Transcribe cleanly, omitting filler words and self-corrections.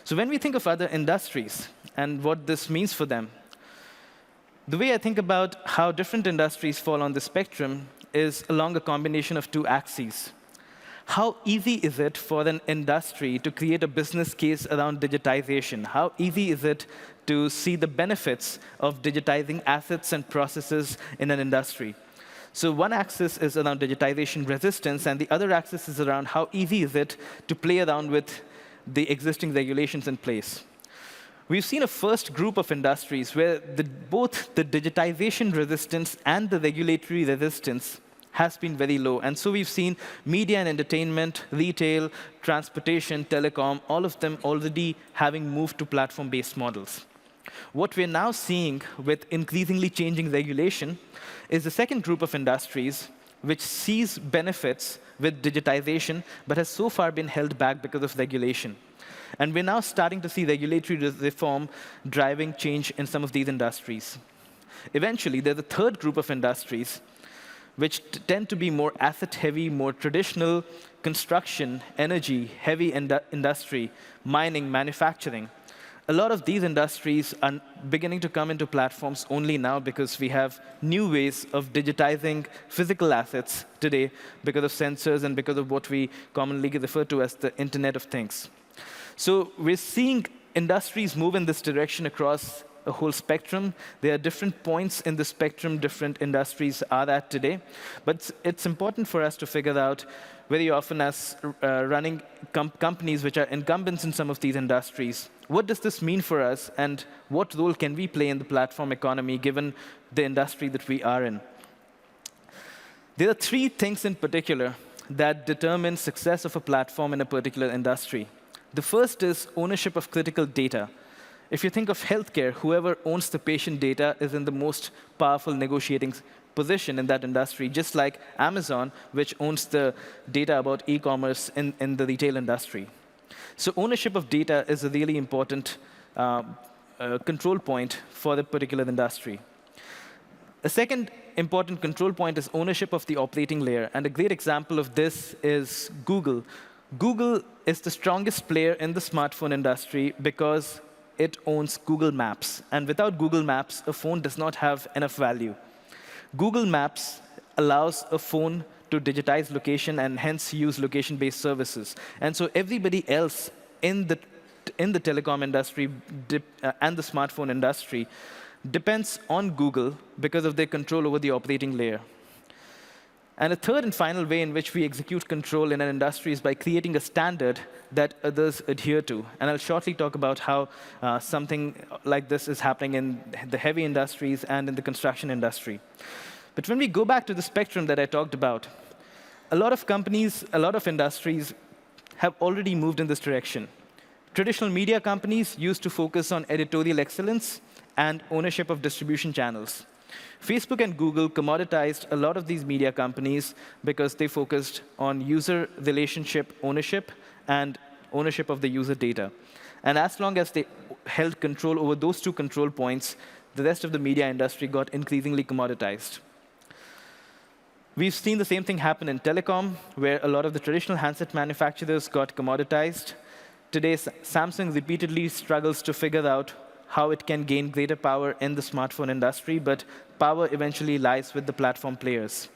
So when we think of other industries and what this means for them, the way I think about how different industries fall on the spectrum is along a combination of two axes. How easy is it for an industry to create a business case around digitization? How easy is it to see the benefits of digitizing assets and processes in an industry? So one axis is around digitization resistance, and the other axis is around how easy is it to play around with the existing regulations in place. We've seen a first group of industries where both the digitization resistance and the regulatory resistance has been very low. And so we've seen media and entertainment, retail, transportation, telecom, all of them already having moved to platform-based models. What we're now seeing with increasingly changing regulation is the second group of industries which sees benefits with digitization, but has so far been held back because of regulation. And we're now starting to see regulatory reform driving change in some of these industries. Eventually, there's a third group of industries which tend to be more asset-heavy, more traditional, construction, energy-heavy industry, mining, manufacturing. A lot of these industries are beginning to come into platforms only now because we have new ways of digitizing physical assets today because of sensors and because of what we commonly refer to as the Internet of Things. So we're seeing industries move in this direction across a whole spectrum. There are different points in the spectrum different industries are at today. But it's important for us to figure out very often as running companies which are incumbents in some of these industries, what does this mean for us, and what role can we play in the platform economy given the industry that we are in? There are three things in particular that determine success of a platform in a particular industry. The first is ownership of critical data. If you think of healthcare, whoever owns the patient data is in the most powerful negotiating position in that industry, just like Amazon, which owns the data about e-commerce in the retail industry. So ownership of data is a really important control point for the particular industry. A second important control point is ownership of the operating layer. And a great example of this is Google. Google is the strongest player in the smartphone industry because it owns Google Maps. And without Google Maps, a phone does not have enough value. Google Maps allows a phone to digitize location and hence use location-based services. And so everybody else in the telecom industry and the smartphone industry depends on Google because of their control over the operating layer. And a third and final way in which we execute control in an industry is by creating a standard that others adhere to. And I'll shortly talk about how something like this is happening in the heavy industries and in the construction industry. But when we go back to the spectrum that I talked about, a lot of companies, a lot of industries have already moved in this direction. Traditional media companies used to focus on editorial excellence and ownership of distribution channels. Facebook and Google commoditized a lot of these media companies because they focused on user relationship ownership and ownership of the user data. And as long as they held control over those two control points, the rest of the media industry got increasingly commoditized. We've seen the same thing happen in telecom, where a lot of the traditional handset manufacturers got commoditized. Today, Samsung repeatedly struggles to figure out how it can gain greater power in the smartphone industry, but power eventually lies with the platform players.